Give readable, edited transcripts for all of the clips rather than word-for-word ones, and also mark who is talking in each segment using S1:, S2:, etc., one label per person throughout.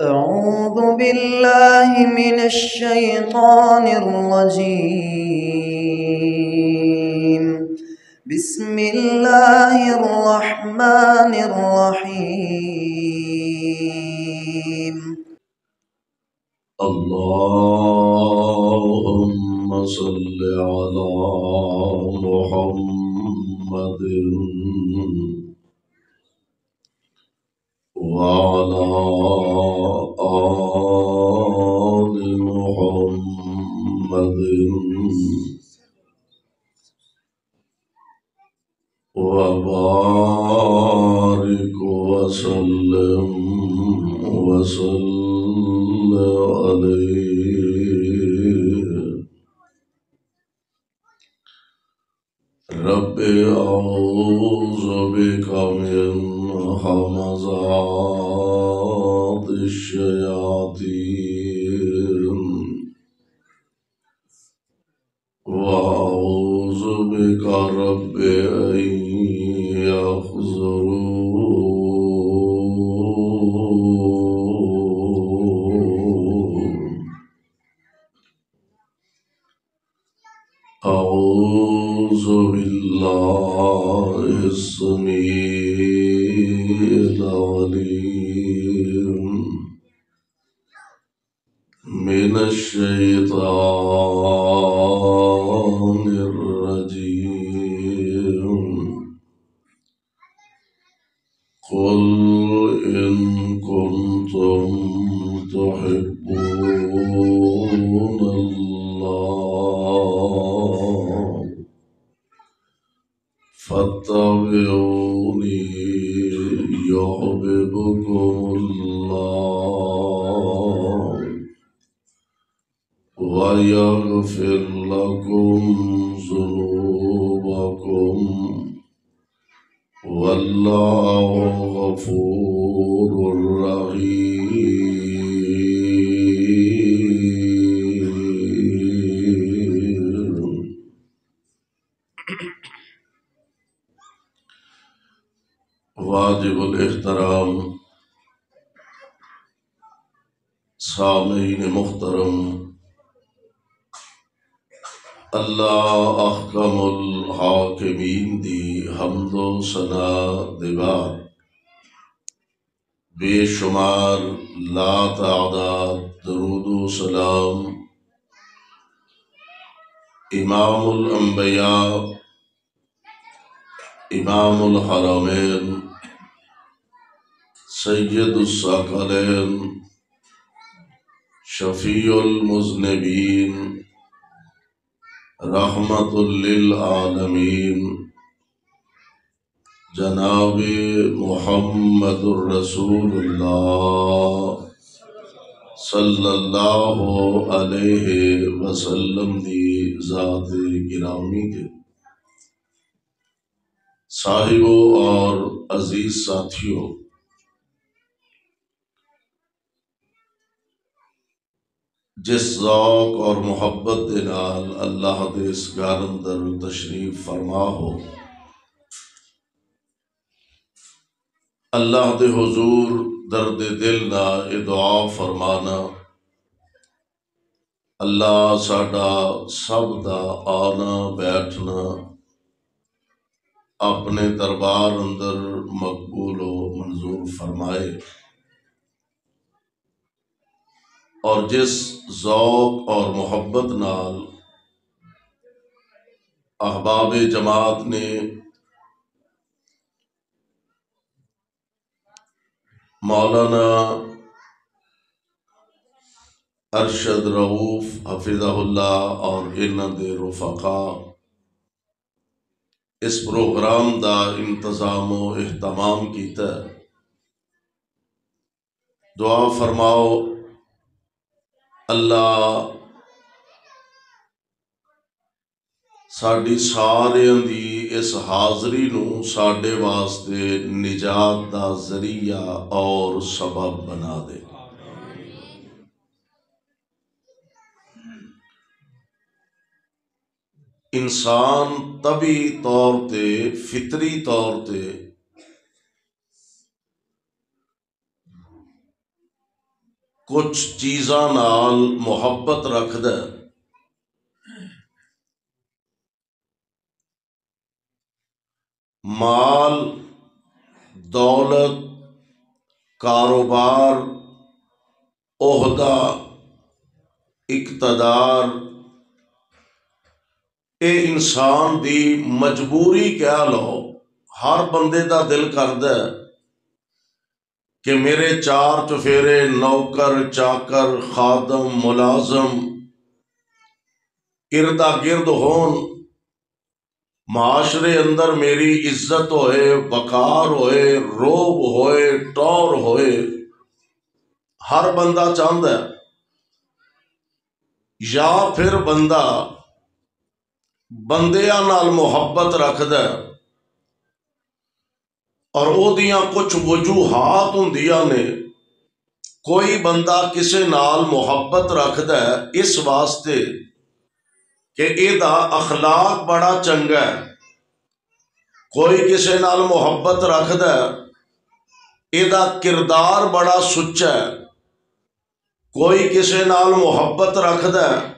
S1: أعوذ بالله من الشيطان الرجيم. بسم الله الرحمن الرحيم.
S2: اللهم صل على محمد وعلى آل محمد وبارك وسلم عليه. رب أعوذ بك من همزات الشياطين وأعوذ بك رب أن يحضرون. أعوذ بالله السميع العليم من الشيطان الرجيم. قل إن كنتم تحبون الله فاتبعوني يحببكم الله ويغفر لكم ذنوبكم والله غفور رحيم. واجب الاحترام سامعین محترم، اللہ احکم الحاکمین دی حمد و ثنا دے بعد بے شمار لا تعداد درود و سلام امام الانبیاء امام الحرمین سید الثقلین شفیع المذنبین رحمت للعالمین جناب محمد الرسول اللہ صلی اللہ علیہ وسلم دی ذات گرامی کے صاحبوں اور عزیز ساتھیوں، جس ذوق اور محبت دے نال اللہ دے اس گھر اندر تشریف فرما ہو، اللہ دے حضور درد دل نہ اے دعا فرمانا، اللہ ساڈا سب دا آنا بیٹھنا اپنے دربار اندر مقبول و منظور فرمائے، اور جس ذوق اور محبت نال احباب جماعت نے مولانا ارشد رؤوف حفظہ اللہ اور انہاں دے رفقا اس پروگرام دا انتظام و اہتمام کیتا ہے، دعا فرماؤ اللہ ساڈی ساریاں دی اس حاضری نو ساڈے واسطے نجات دا ذریعہ اور سبب بنا دے۔ انسان طبی طور تے فطری طور تے کچھ چیزاں نال محبت رکھدا ہے، مال، دولت، کاروبار، عہدہ، اقتدار، اے انسان دی مجبوری کہہ لو، ہر بندے دا دل کردا ہے کہ میرے چار چفیرے نوکر چاکر خادم ملازم اردا گرد ہون، معاشرے اندر میری عزت ہوئے، وقار ہوئے، روب ہوئے، ٹور ہوئے، ہر بندہ چاہتا ہے۔ یا پھر بندہ بندیاں نال محبت رکھدا ہے اور او دیاں کچھ وجوہات ہوندیاں نے، کوئی بندہ کسے نال محبت رکھدا ہے اس واسطے کہ اے دا اخلاق بڑا چنگا ہے، کوئی کسے نال محبت رکھدا ہے اے دا کردار بڑا سچا ہے، کوئی کسے نال محبت رکھدا ہے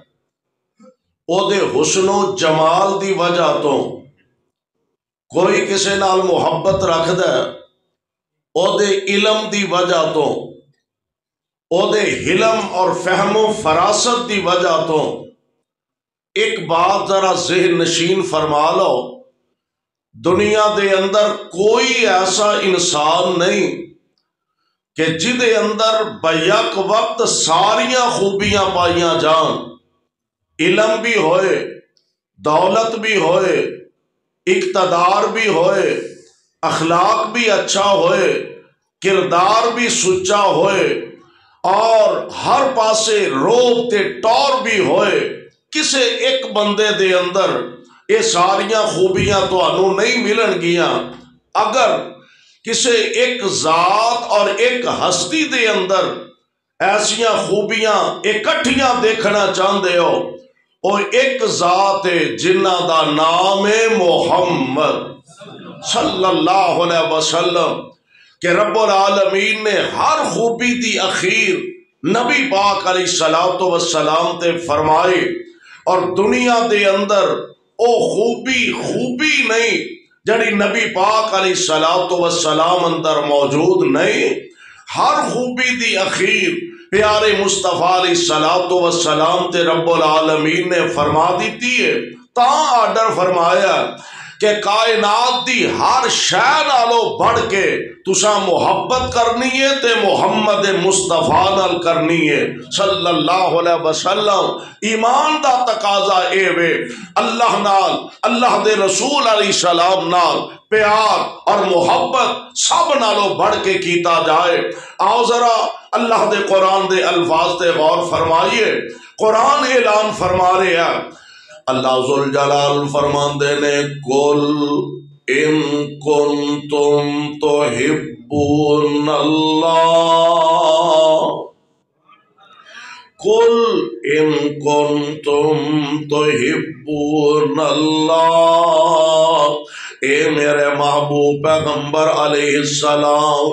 S2: او دے حسن و جمال دی وجہ تو، کوئی کسے نال محبت رکھدا ہے او دے علم دی وجہ تو، او دے حلم اور فہم و فراست دی وجہ تو۔ ایک بات ذرا ذہن نشین فرما لو، دنیا دے اندر کوئی ایسا انسان نہیں کہ جدے اندر بیک وقت ساریاں خوبیاں پائیاں جان، علم بھی ہوئے، دولت بھی ہوئے، اقتدار بھی ہوئے، اخلاق بھی اچھا ہوئے، کردار بھی سچا ہوئے، اور ہر پاسے روب تے ٹور بھی ہوئے۔ کسے ایک بندے دے اندر یہ ساریاں خوبیاں تانوں نہیں ملن گیاں۔ اگر کسے ایک ذات اور ایک ہستی دے اندر ایسیاں خوبیاں اکٹھیاں دیکھنا چاہندے ہو، او ایک ذات ہے جنہ دا نام ہے محمد صلی اللہ علیہ وسلم، کہ رب العالمین نے ہر خوبی دی اخیر نبی پاک علیہ الصلوۃ والسلام تے فرمائی، اور دنیا دے اندر او خوبی نہیں جڑی نبی پاک علیہ الصلوۃ والسلام اندر موجود نہیں، ہر خوبی دی اخیر پیارے مصطفیٰ علیہ الصلوۃ والسلام تے رب العالمین نے فرما دیتی ہے۔ تاں آرڈر فرمایا کہ کائنات دی ہر شے نالوں بڑھ کے تساں محبت کرنی ہے تے محمد مصطفیٰ نال کرنی ہے صلی اللہ علیہ وسلم۔ ایمان دا تقاضا اے وے اللہ نال، اللہ دے رسول علیہ السلام نال پیار اور محبت سب نالوں بڑھ کے کیتا جائے۔ آؤ ذرا اللہ دے قرآن دے الفاظ تے غور فرمائیے۔ قرآن اعلان فرما رہے ہیں، اللہ ذوالجلال فرماندے نے، قل ان کنتم تحبون اللہ، قل ان کنتم تحبون اللہ، اے میرے محبوب پیغمبر علیہ السلام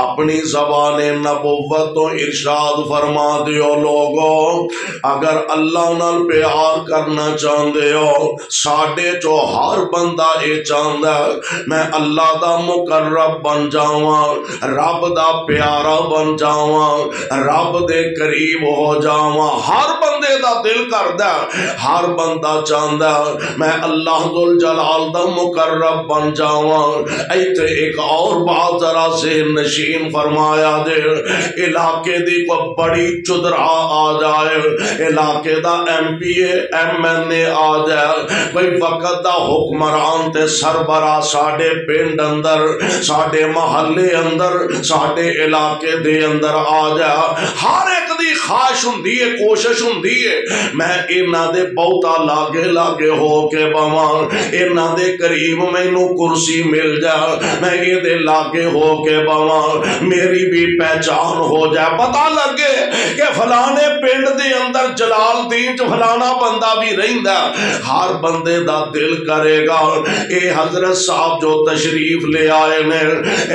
S2: اپنی زبان نبوت تو ارشاد فرما دیو، لوگو اگر اللہ نال پیار کرنا چاہندے ہو، ساڈے چو ہر بندہ اے چاہندا میں اللہ دا مقرب بن جاواں، رب دا پیارا بن جاواں، رب دے قریب ہو جاواں۔ ہر بندے دا دل کردا، ہر بندہ چاہندا میں اللہ ذوالجلال دا مقرب بن جاواں۔ ایتھے ایک اور بات ذرا سے نشین فرمایا دے، علاقے دی کو بڑی چدرا آ جائے، علاقے دا M P A M N A آ جائے، کوئی وقت دا حکمران تے سربراہ ساڈے پنڈ اندر، ساڈے محلے اندر، ساڈے علاقے دے اندر آ جائے، ہر ایک دی خواہش ہوندی ہے کوشش ہوندی ہے میں انہاں دے بہتا لاگے لاگے ہو کے بواں انہاں دے قریب مینوں کرسی مل جا میں یہ دے لاگے ہو کے بواں میری بھی پہچان ہو جائے پتہ لگے کہ فلانے پنڈ دے اندر جلال دین چ فلانا بندہ بھی رہندا ہر بندے دا دل کرے گا اے حضرت صاحب جو تشریف لے آئے نے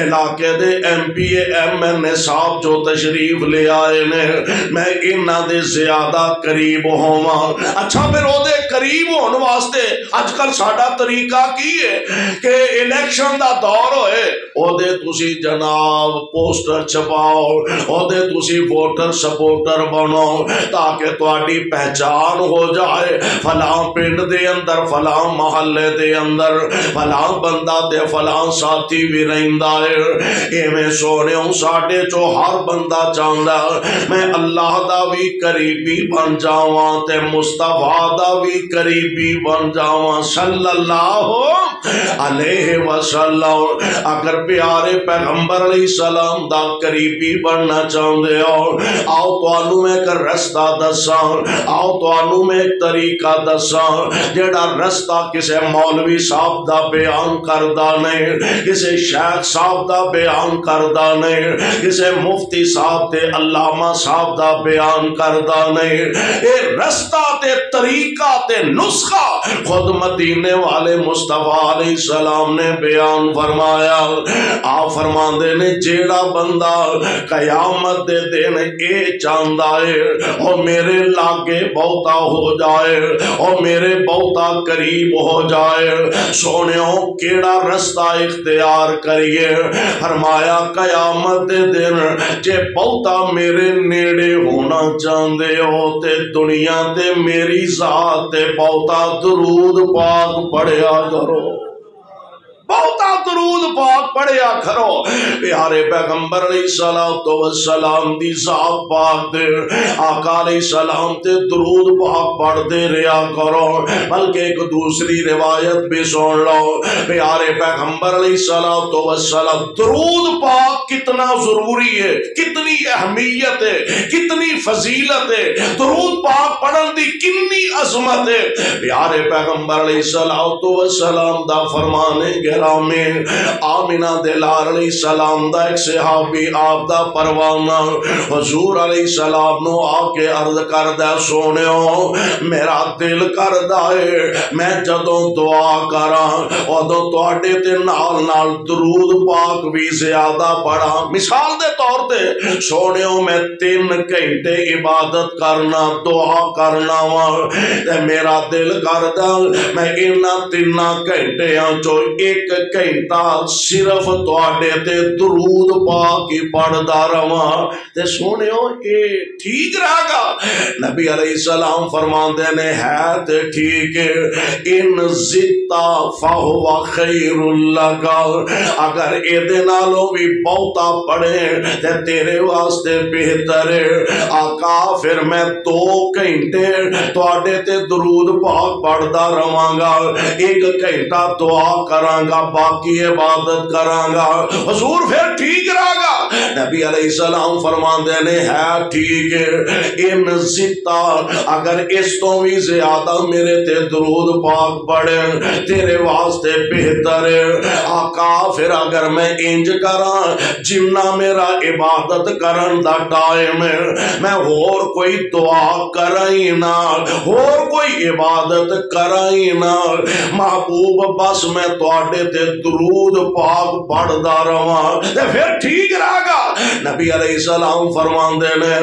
S2: علاقے دے ایم پی ایم این اے صاحب جو تشریف لے آئے نے میں انہاں دے زیادہ قریب ہوواں اچھا پھر او دے قریب ہون واسطے اج کل ساڈا طریقہ کی ہے کہ الیکشن دا دور ہوئے او دے تسی جناب پوسٹر چھپاؤ او دے تسی ووٹر سپورٹر بنو تاکہ تہاڈی پہچان ہو جائے فلاں پنڈ دے اندر فلاں محلے دے اندر فلاں بندہ تے فلاں ساتھی بھی رہندا ہے ایویں سونےوں ساڈے چو ہر بندہ چاہندا میں اللہ دا بھی قریبی بن جاواں تے مصطفیٰ دا بھی قریبی بن جاواں صلی اللہ علیہ وسلم اگر پیارے پیغمبر علیہ السلام دا قریبی بننا چاہندے ہو آؤ تانوں میں ایک رستہ دساں آؤ تانوں میں ایک طریقہ دساں جڑا رستہ کسے مولوی صاحب دا بیان کردہ نہیں کسے شیخ صاحب دا بیان کردہ نہیں کسے مفتی صاحب تے علامہ صاحب دا بیان کردہ نہیں اے رستہ تے طریقہ تے نسخہ خود مدینے والے مصطفیٰ علیہ السلام نے بیان فرمایا آپ فرماندے نے جیڑا بندہ قیامت دے دن اے چاہندا ہے اور میرے لاگے بہتا ہو جائے اور میرے بہتا قریب ہو جائے سونےوں کیڑا رستہ اختیار کریے فرمایا قیامت دے دن جے بہتا میرے نیڑے ہونا چاہندے ہو تے دنیا تے میری ذات تے بہتا درود پاک پڑھیا کرو بہتا درود پاک پڑھیا کرو پیارے پیغمبر علیہ السلام دی ذات پاک دے آقا علیہ السلام تے درود پاک پڑھ دے رہا کرو بلکہ ایک دوسری روایت بھی سن لو پیارے پیغمبر علیہ السلام درود پاک کتنا ضروری ہے کتنی اہمیت ہے کتنی فضیلت ہے درود پاک پڑھن دی کتنی عظمت ہے پیارے پیغمبر علیہ السلام دا فرمانے گرامی آمینہ دلار علیہ السلام دا ایک صحابی آپ دا پروانہ حضور علیہ السلام نو آکے عرض کردہ سونے ہو میرا دل کردہ ہے میں جدوں دعا کراں ادوں تواڈے تے نال نال درود پاک بھی زیادہ پڑھا مثال دے طور تے سونے ہو میں 3 گھنٹے عبادت کرنا دعا کرنا تے میرا دل کردہ میں انہاں 3 گھنٹیاں چو 1 گھنٹہ صرف تواڈے تے درود پاک ہی پڑھدا رہواں تے سونےو اے ٹھیک رہے گا نبی علیہ السلام فرماندے نے ہے تے ٹھیک ہے ان زدتا فہو خیر لک اگر اے دے نالوں بھی بہتا پڑھے تے تیرے واسطے بہتر ہے آقا پھر میں 2 گھنٹے تواڈے تے درود پاک پڑھدا رہواں گا 1 گھنٹہ دعا کراں گا باقی عبادت کراں گا حضور پھر ٹھیک رہے گا نبی علیہ السلام فرماندے نے ہے ٹھیک ہے ان زدتا اگر اس تو بھی زیادہ میرے تے درود پاک پڑھے تیرے واسطے بہتر ہے آقا پھر اگر میں انج کراں جنہ میرا عبادت کرن دا ٹائم ہے میں اور کوئی دعا کرائی نہ اور کوئی عبادت کرائی نہ محبوب بس میں تواڈے تے درود پاک پڑھدا رہواں تے پھر ٹھیک رہے گا نبی علیہ السلام فرماندے نے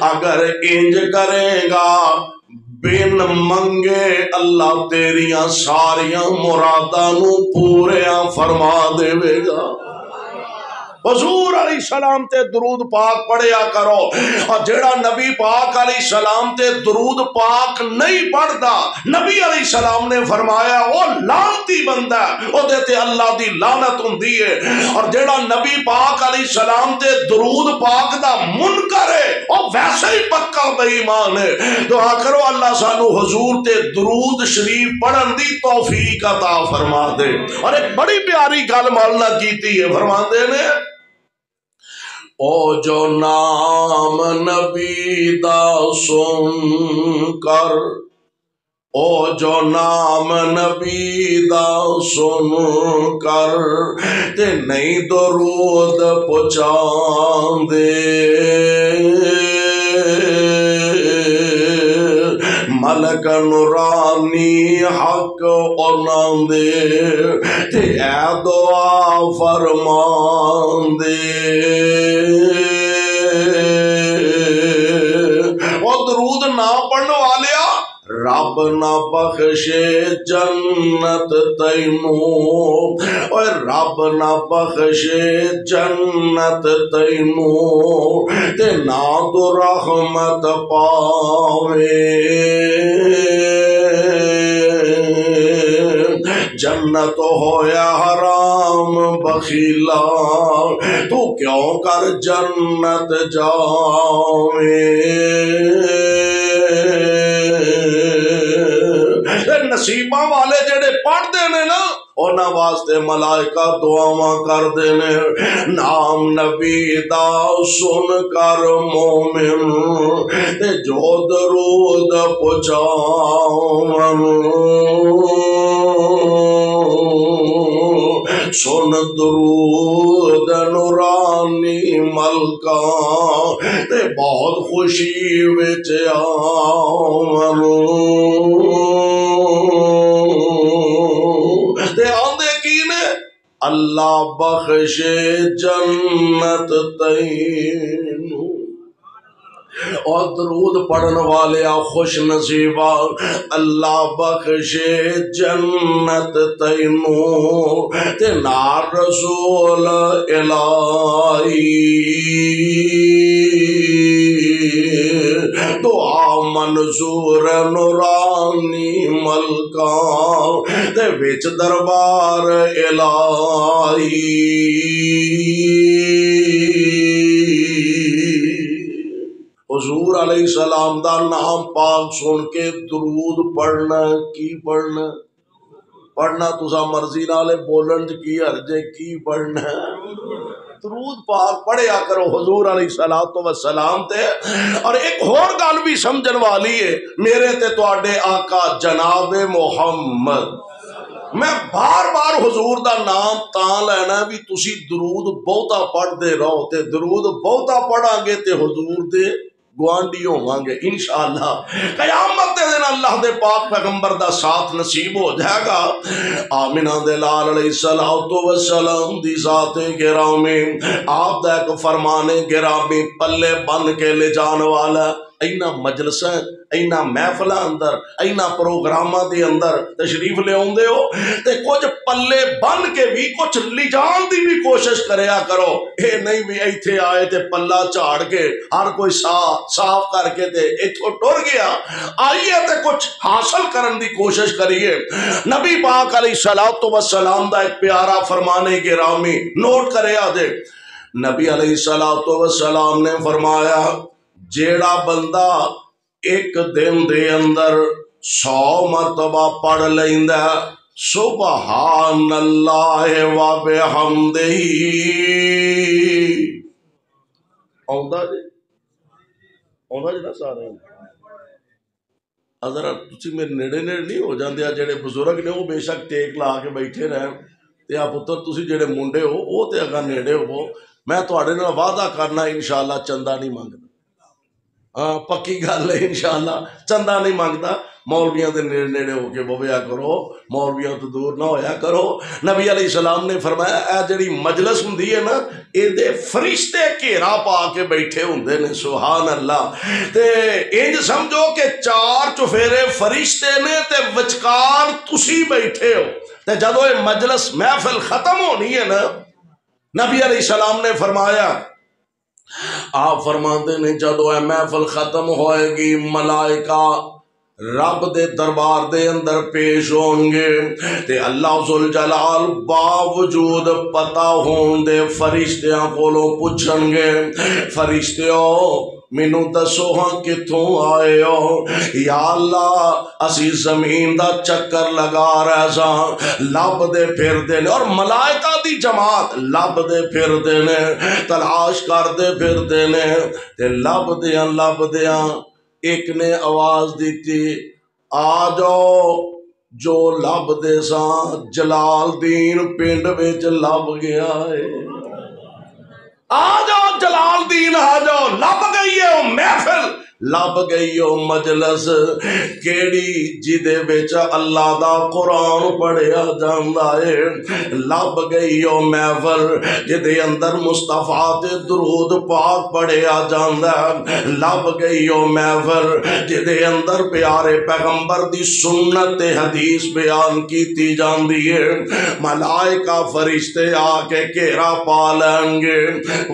S2: اگر انج کرے گا بن منگے اللہ تیریاں ساریاں مراداں نو پوریاں فرما دے گا حضور علیہ السلام تے درود پاک پڑھیا کرو اور جڑا نبی پاک علیہ السلام تے درود پاک نہیں پڑھدا نبی علیہ السلام نے فرمایا وہ لعنتی بندہ او دے تے اللہ دی لعنت ہوندی ہے اور جڑا نبی پاک علیہ السلام تے درود پاک دا منکر ہے او ویسے ہی پکا بے ایمان ہے دعا کرو اللہ سانو حضور تے درود شریف پڑھن دی توفیق عطا فرما دے اور ایک بڑی پیاری گل مولا کیتی ہے فرماندے نے او جو نام نبی دا سن کر، او جو نام نبی دا سن کر تے نہیں درود پہنچاندے، ملک نورانی حق انہاں دے تے اے دعا فرمان دے۔ وہ درود نہ پڑھنے والیا رب نہ بخشے جنت تینوں، اور رب نہ بخشے جنت تینوں تے نہ تو رحمت پاوے، جنت ہویا حرام بخیلا تو کیوں کر جنت جاوے۔ نصیباں والے جڑے پڑھ دے نے نا انہاں واسطے ملائکہ دعاواں کر دے نے، نام نبی دا سن کر مومن تے جو درود پہنچاون، سن درود نورانی ملکا تے بہت خوشی وچ آون، تے آندے کی نے اللہ بخشے جنت تینوں۔ اور درود پڑھن والے خوش نصیبہ اللہ بخشے جنت تینوں تے نار رسول الہی، دعا منظور نورانی ملکا تے وچ دربار الہی۔ حضور علیہ السلام دا نام پاک سن کے درود پڑھنا کی پڑھنا پڑھنا تسا مرضی نالے بولن کی حرجے کی پڑھنا درود پاک پڑھیا کرو حضور علیہ السلام تے۔ اور ایک اور گل بھی سمجھن والی ہے میرے تے تواڈے آقا جناب محمد، میں بار بار حضور دا نام تاں لینا بھی تسی درود بہتا پڑھ دے رہو، تے درود بہتا پڑھا گے تے حضور دے گوانڈی ہوواں گے انشاءاللہ۔ قیامت دے دن اللہ دے پاک پیغمبر دا ساتھ نصیب ہو جائے گا۔ آمینہ دے لال علیہ السلام دی ذات گرامی، آپ دا ایک فرمانے گرامی پلے بن کے لے جان والا، اینا مجلسہ اینا محفلہ اندر اینا پروگرامہ دی اندر تشریف لے ہوندے ہو تے کچھ پلے بن کے بھی کچھ لی جان دی بھی کوشش کریا کرو، اے نہیں بھی ایتھے آئے تے پلہ چاڑ کے ہر کوئی صاف کر کے تے ایتھو ٹر گیا، آئیے تے کچھ حاصل کرن دی کوشش کریے۔ نبی پاک علیہ السلام دا ایک پیارا فرمانے گرامی نوٹ کریا دے، نبی علیہ السلام نے فرمایا جیڑا بندہ ایک دن دے اندر 100 مرتبہ پڑھ لیندا سبحان اللہ و بحمدہ، آندا جی نا سارے حضرت تسی میرے نیڑے نہیں ہو جاندے، جڑے بزرگ نے وہ بے شک ٹیک لا کے بیٹھے رہن تے آ پتر تسی جڑے منڈے ہو وہ تے اگر نیڑے ہو، میں تواڈے نال وعدہ کرنا انشاءاللہ چندہ نہیں منگدا، ہاں پکی گل ہے انشاءاللہ چندہ نہیں مانگتا، مولویاں دے نیڑے نیڑے ہو کے بویا کرو، مولویاں تو دور نہ ہویا کرو۔ نبی علیہ السلام نے فرمایا اے جڑی مجلس ہوندی ہے نا اے دے فرشتے گھیرا پا کے بیٹھے ہوندے نے، سبحان اللہ، تے انج سمجھو کہ 4 چفیرے فرشتے نے تے وچکار تسی بیٹھے ہو، تے جدو اے مجلس محفل ختم ہونی ہے نا نبی علیہ السلام نے فرمایا، آپ فرماتے نے جدو اے محفل ختم ہوئے گی ملائکہ رب دے دربار دے اندر پیش ہون گے تے اللہ ذوالجلال باوجود پتہ ہون دے فرشتیاں کولوں پوچھن گے فرشتیو مینوں دسو ہاں کتھوں آئے ہو یا اللہ اسی زمین دا چکر لگا رہے ساں لب دے پھر دے نے اور ملائکہ دی جماعت لب دے پھر دے نے تلاش کر دے پھر دے نے تے لب دیاں ایک نے آواز دیتی آ جاؤ جو لب دے ساں جلال دین پنڈ وچ لب گیا ہے آ جاؤ جلال دین آ جاؤ لب گئی ہے وہ محفل لب گئی وہ مجلس کیڑی جدے وچ اللہ دا قرآن پڑھیا جاندا ہے لب گئی وہ محفل جدے اندر مصطفیٰ تے درود پاک پڑھیا جاندا ہے لب گئی وہ محفل جدے اندر پیارے پیغمبر دی سنت تے حدیث بیان کیتی جاندی ہے ملائکہ فرشتے آ کے گھیرا پا لیں گے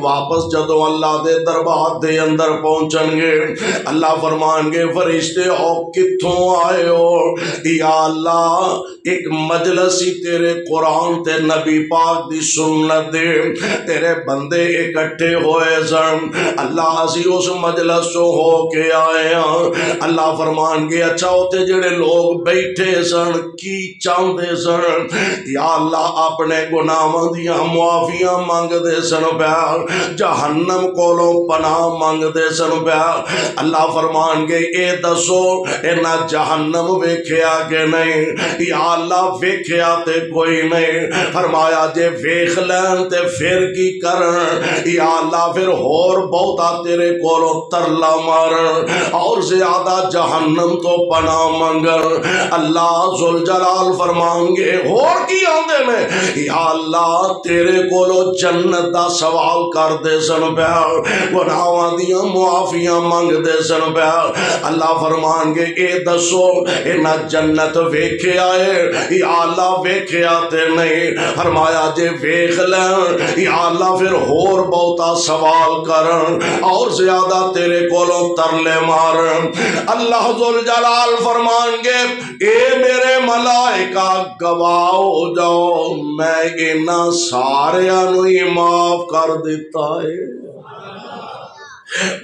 S2: واپس جدو اللہ دے دربار دے اندر پہنچن گے اللہ فرمان گے فرشتے او کتھوں آئے ہو یا اللہ ایک مجلسی تیرے قرآن تے نبی پاک دی سنت دے تیرے بندے اکٹھے ہوئے سن اللہ اسی اس مجلس سے ہو کے آئے ہیں اللہ فرمان گے اچھا ہوتے جڑے لوگ بیٹھے سن کی چاہتے سن یا اللہ اپنے گناہاں دیاں معافیاں مانگ دے سن پیار جہنم کولوں پناہ مانگ دے سن پیار اللہ فرمان گے اے دسو اینا جہنم ویکھیا کہ نہیں یا اللہ ویکھیا تے کوئی نہیں فرمایا جے ویکھ لین تے پھر کی کرن یا اللہ پھر ہور بہتا تیرے کولوں ترلا مارن اور زیادہ جہنم تو پناہ منگن اللہ ذوالجلال فرمان گے ہور کی آندے میں یا اللہ تیرے کولوں جنت دا سوال کر دے سن پیار گناہاں دیاں معافیاں مانگ دے سن پیار اللہ فرمان گے اے دسو اینا جنت ویکھے آئے یا اللہ ویکھے آتے نہیں فرمایا جے ویکھ لیں یا اللہ پھر ہور بہتا سوال کرن اور زیادہ تیرے کولوں ترلے مارن اللہ ذوالجلال فرمان گے اے میرے ملائکہ گواہ ہو جاؤ میں اینا سارے انو ہی معاف کر دیتا ہے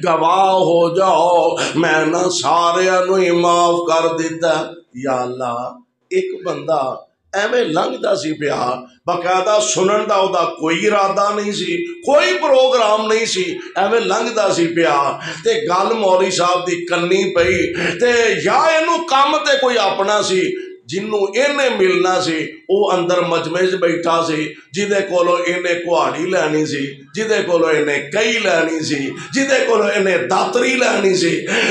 S2: گواہ ہو جاؤ میں نہ سارے انو ہی معاف کر دیتا یا اللہ ایک بندہ ایویں لنگدا سی پیا باقاعدہ سنن دا دا کوئی ارادہ نہیں سی کوئی پروگرام نہیں سی ایویں لنگدا سی پیا تے گل مولوی صاحب دی کنی پئی تے یا اینو کام تے کوئی اپنا سی جنوں اینے ملنا سی او اندر مجمع وچ بیٹھا سی جدے کولو اینے کہاڑی لینی سی جدے کولو اینے کئی لینی سی جدے کولو اینے داتری لینی سی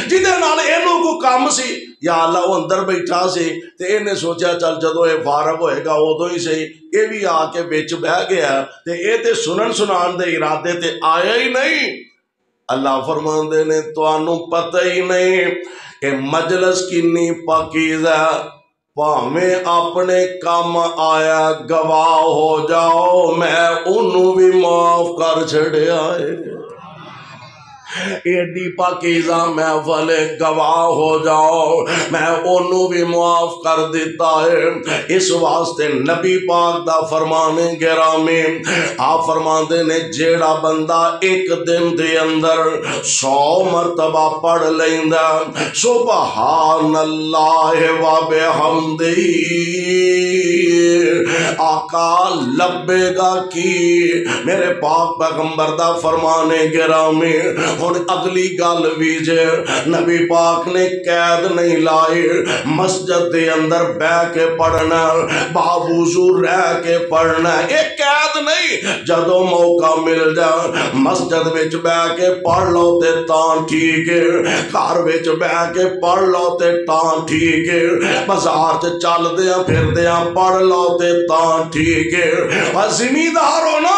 S2: جدے نال اینو کو کام سی یا اللہ وہ اندر بیٹھا سی تے اینے سوچا چل جدو اے فارغ ہوئے گا ادو ہی سی اے بھی آ کے بچ بہ گیا تے اے تے سنن سنان دے ارادے تے آیا ہی نہیں اللہ فرماندے نے تانوں پتہ ہی نہیں کہ مجلس کنی پاکیزہ پاویں اپنے کام آیا گواہ ہو جاؤ میں انہوں بھی معاف کر چھڑیا ہے ایڈی پاکیزہ محفل گواہ ہو جاؤ میں انہوں بھی معاف کر دیتا ہے اس واسطے نبی پاک دا فرمان گرامی آپ فرماندے نے جیڑا بندہ ایک دن دے اندر 100 مرتبہ پڑھ لیندہ سبحان اللہ و بحمدہ آقا لبے گا کی میرے پاک پیغمبر دا فرمان گرامی ہن اگلی گل ویجے نبی پاک نے قید نہیں لائی مسجد دے اندر بہ کے پڑھنا باوضو رہ کے پڑھنا ایک قید نہیں جدو موقع مل جا مسجد وچ بہ کے پڑھ لو تے تاں ٹھیک ہے گھر وچ بہ کے پڑھ لو تے تاں ٹھیک ہے بازار تے چل دیاں پھر دیاں پڑھ لو تے تاں ٹھیک ہے زمیندار ہو نا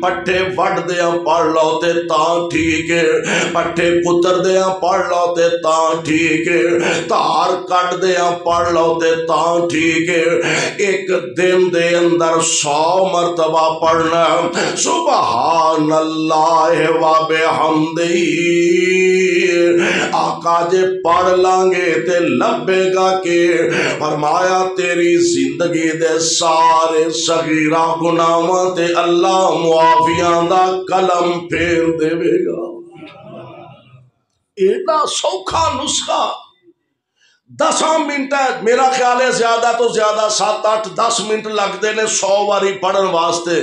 S2: پٹھے وڈ دیاں پڑھ لو تے تاں ٹھیک ہے پٹھے کتر دیاں پڑھ لو تے تاں ٹھیک ہے تار کٹ دیاں پڑھ لو تے تاں ٹھیک ہے ایک دن دے اندر 100 مرتبہ پڑھنا سبحان اللہ و بحمدہ آقا جے پڑھ لانگے تے لبے گا کہ فرمایا تیری زندگی دے سارے صغیرہ گناہاں تے اللہ معافیاں دا قلم پھیر دے گا۔ ایڈا سوکھا نسخہ 10 منٹ ہے، میرا خیال ہے زیادہ تو زیادہ 7 8 10 منٹ لگتے نے 100 واری پڑھن واسطے،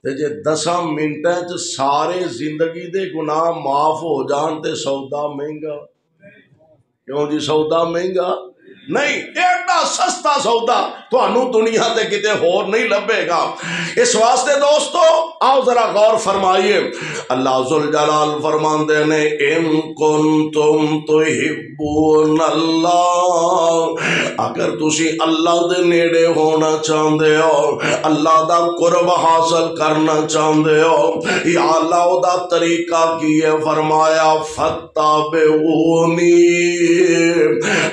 S2: تے جے 10 منٹاں چ سارے زندگی دے گناہ معاف ہو جان تے سودا مہنگا کیوں جی؟ سودا مہنگا نہیں، ایڈا سستا سودا تھانوں دنیا تے کتے ہور نہیں لبے گا۔ اس واسطے دوستو آؤ ذرا غور فرمائیے، اللہ ذوالجلال فرماندے نے ان کنتم تحبون اللہ، اگر تسی اللہ دے نیڑے ہونا چاہندے ہو، اللہ دا قرب حاصل کرنا چاہندے ہو، یا اللہ دا طریقہ کی ہے؟ فرمایا فتابعونی،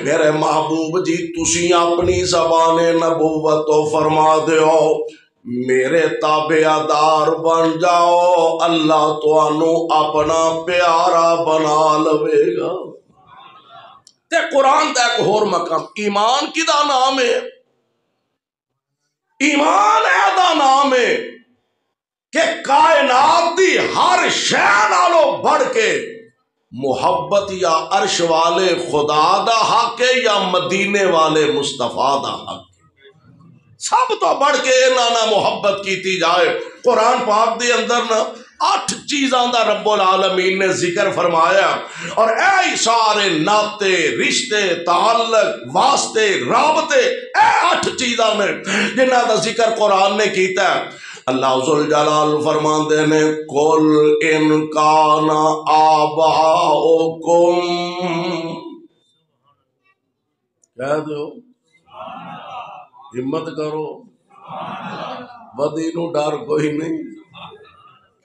S2: میرے محبوب جی تسی اپنی زبان نبوت تو فرما دیو میرے تابعدار بن جاؤ، اللہ تانوں اپنا پیارا بنا لوے گا۔ تے قرآن دا ایک اور مقام، ایمان کی دا نام ہے، ایمان ہے دا نام ہے کہ کائنات دی ہر شے نالوں بڑھ کے محبت یا عرش والے خدا دا حق ہے یا مدینے والے مصطفیٰ دا حق ہے، سب تو بڑھ کے نانا محبت کیتی جائے۔ قرآن پاک دے اندر نا 8 چیزاں دا رب العالمین نے ذکر فرمایا، اور اے سارے ناتے رشتے تعلق واسطے رابطے اے 8 چیزاں نے جنہاں دا ذکر قرآن نے کیتا ہے۔ اللہ ذوالجلال فرماندے نے قل ان کان آباؤکم، کہہ دو ہمت کرو، بدی نو ڈر کوئی نہیں،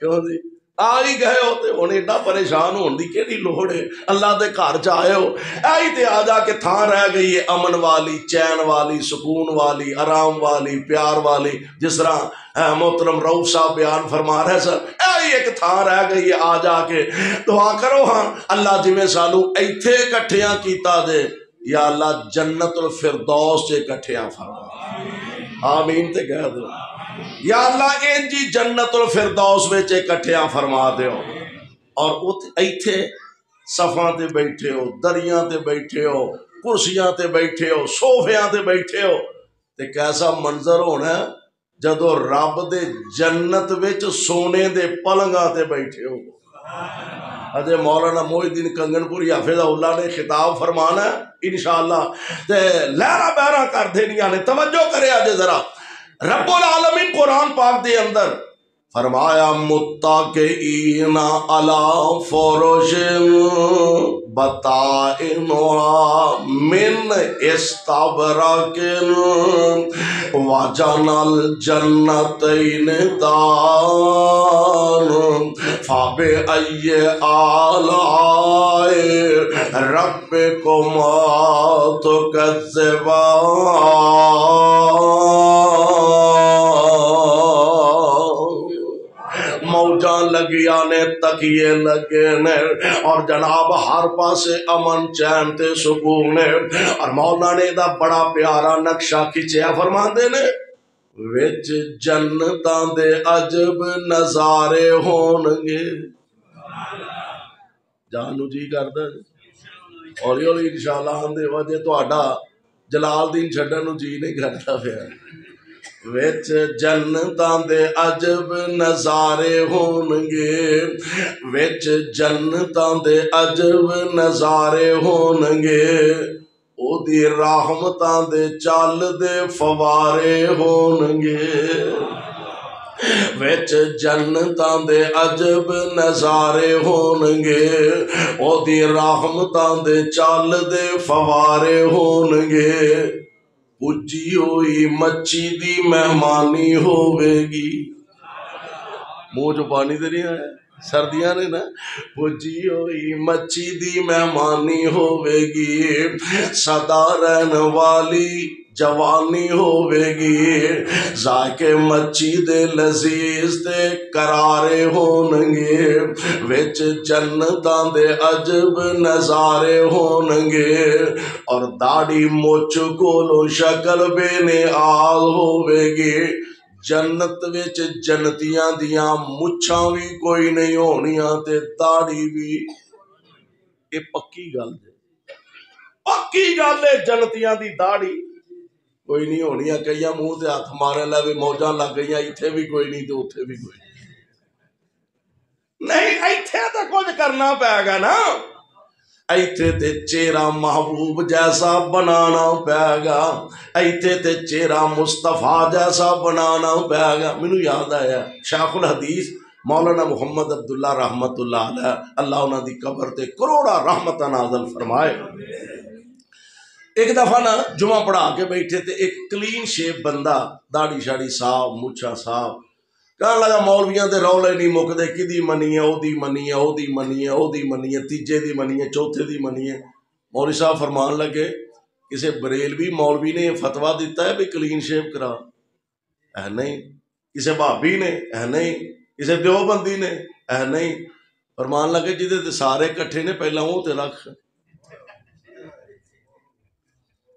S2: کیوں جی؟ آئی گئے ہوتے ہوں ایڈا پریشان ہون دی کیڑی لوڑ ہے؟ اللہ دے گھر چ آئے ہو، آئی تے آ جا کے تھان رہ گئی ہے امن والی، چین والی، سکون والی، آرام والی، پیار والی، جس طرح محترم رؤوف صاحب بیان فرما رہے سر، آئی ایک تھان رہ گئی ہے، آ جا کے دعا کرو ہاں اللہ جی میں سانو ایتھے کٹھیاں کیتا دے، یا اللہ جنت الفردوس سے کٹھیاں فرما، آمین تے کہہ دو، یا اللہ این جی جنت الفردوس وچ اکٹھیاں فرما دیو، اور ایتھے صفاں تے بیٹھے ہو، دریاں تے بیٹھے ہو، کرسیاں تے بیٹھے ہو، صوفیاں تے بیٹھے ہو، تے کیسا منظر ہونا ہے جدو رب دے جنت وچ سونے دے پلنگاں تے بیٹھے ہو۔ اجے مولانا محی الدین کنگن پوری حافظ اللہ نے خطاب فرمانا ہے انشاءاللہ، تے لہرا بہرا کر دینیاں نے، توجہ کرے آجے ذرا۔ رب العالمین قرآن پاک دے اندر فرمایا متکئین علی فرش بطائنها من استبرق وجنى الجنتین دان فبأي آلاء ربكما تكذبان، موجاں لگیا نے تکیے لگے نے، اور جناب ہر پاسے امن چین تے سکون ہے، اور مولا نے دا بڑا پیارا نقشہ کھچیا فرماندے نے وچ جنتاں دے عجب نظارے ہونگے۔ جانو جی کردا ہولی ہولی انشاءاللہ آندے وجہ تہاڈا جلال دین چھڈن نو جی نہیں کردا پیا، وچ جنتاں دے عجب نظارے ہونگے، وچ جنتاں دے عجب نظارے ہونگے، او دی رحمتاں دے چل دے فوارے ہونگے، وچ جنتاں دے عجب نظارے ہونگے، او دی رحمتاں دے چل دے فوارے ہونگے، پجی ہوئی مچھی دی مہمانی ہوئے گی، منہ جو پانی دے نہیں آیا سردیاں نے نا، پجی ہوئی مچھی دی مہمانی ہوئے گی، سدا رہن والی جوانی ہوے گی، ذائقے مچھی دے لذیذ تے کرارے ہون گے، وچ جنتاں دے عجب نظارے ہون گے، اور داڑھی مچھ کولوں شکل بے نیاز ہوے گی۔ جنت وچ جنتیاں دیاں مچھاں بھی کوئی نہیں ہونیاں تے داڑھی بھی، یہ پکی گل ہے، پکی گل ہے، جنتیاں دی داڑھی کوئی نہیں ہونی، کئی منہ تے ہاتھ مارے لے بھی موجاں لگ گئی، ایتھے بھی کوئی نہیں تو اتھے بھی کوئی نہیں، ایتھے تو کچھ کرنا پائے گا نا، ایتھے تے چہرہ محبوب جیسا بنانا پائے گا، ایتھے تے چہرہ مصطفیٰ جیسا بنانا پائے گا۔ مینوں یاد آیا شیخ الحدیث مولانا محمد عبداللہ رحمت اللہ علیہ، اللہ انہاں دی قبر تے کروڑا رحمت نازل فرمائے۔ ایک دفعہ نا جمعہ پڑھا کے بیٹھے تھے، ایک کلین شیپ بندہ، داڑھی شاڑی صاف، مچھا صاف، کہنے لگا مولویاں دے رولے نہیں مکدے، کدی منی ہے، او دی منی ہے، او دی منی ہے، او دی منی ہے، تیجے دی منی ہے، چوتھے دی منی ہے۔ مولوی صاحب فرمان لگے کسے بریلوی مولوی نے فتویٰ دیتا ہے بھی کلین شیپ کرا؟ نہیں۔ کسے بھابی نے؟ نہیں۔ کسے دیوبندی نے؟ نہیں۔ فرمان لگے جدے تے سارے کٹھے نے پہلا وہ تے رکھ،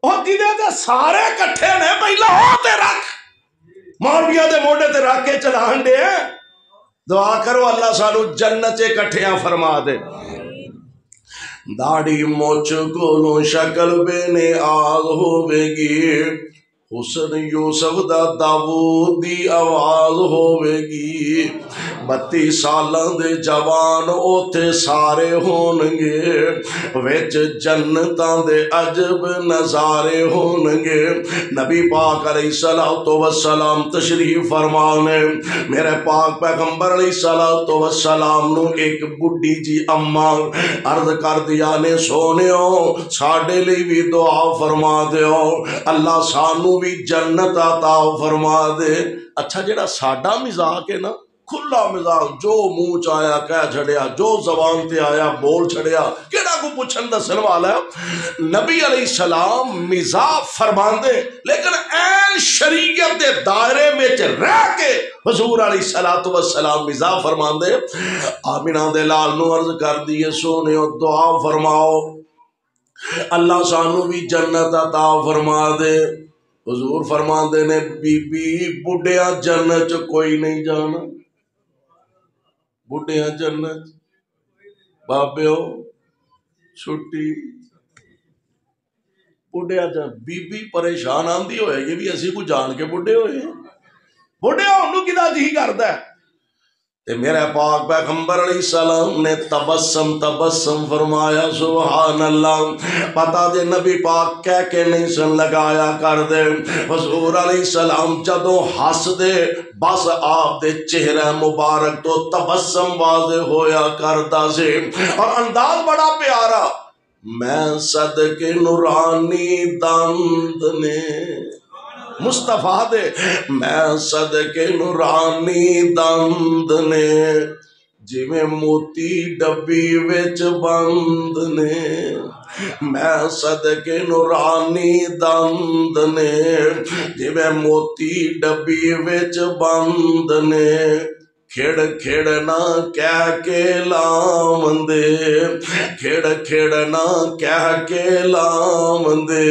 S2: اور جدے تے سارے کٹھے نے پہلا وہ تے رکھ، مولویاں دے موڈے تے رکھ کے چلان دے۔ دعا کرو اللہ سانو جنت کٹھیاں فرما دے۔ داڑھی موچ کولوں شکل بے نیاز ہوے گی، حسن یوسف دا داؤد دی آواز ہوے گی، 32 سالاں دے جوان اوتھے سارے ہون گے، وچ جنتاں دے عجب نظارے ہون گے۔ نبی پاک علیہ الصلوۃ والسلام تشریف فرمانے، میرے پاک پیغمبر علیہ الصلوۃ والسلام نو ایک بڈھی جی اماں عرض کر دیا نے سونیو ساڈے لئی بھی دعا فرما دیو، اللہ سانو بھی جنت عطا فرما دے۔ اچھا جڑا ساڈا مزاج ہے نا، کھلا مزاج، جو منہ چایا کہہ چھڑیا، جو زبان تے آیا بول چھڑیا، کیڑا کو پوچھن دسن والا ہے؟ نبی علیہ السلام مزاج فرماندے لیکن این شریعت دے دائرے وچ رہ کے حضور علیہ الصلوۃ والسلام مزاج فرماندے۔ آمینہ دے لال نو عرض کر دیے سونیو دعا فرماؤ اللہ سانو بھی جنت عطا فرما دے۔ حضور فرماندے نے بی بی بڈھیاں جنت کوئی نہیں جانا، بڈھیاں جنت، بابیو چھٹی، بڈھیاں جنت۔ بی بی پریشان آندی ہوئے گی بھی اسی کو جان کے بڈھے ہوئے ہیں، بڈھے انہوں کدا جی کردا ہے؟ تے میرے پاک پیغمبر علیہ السلام نے تبسم فرمایا، سبحان اللہ، پتہ دے نبی پاک کہہ کے نہیں سن لگایا کر دے، حضور علیہ السلام جدوں ہس دے بس آپ دے چہرہ مبارک تو تبسم واضح ہویا کردا سے، اور انداز بڑا پیارا، میں صدقے نورانی دند نے مصطفیٰ دے، میں صدقے نورانی دند نے، جویں موتی ڈبی وچ بند نے، میں صدقے نورانی دند نے، جویں موتی ڈبی وچ بند نے، کھڑ کھڑ نہ کہہ کے لاوندے، کھڑ کھڑ نہ کہہ کے لاوندے،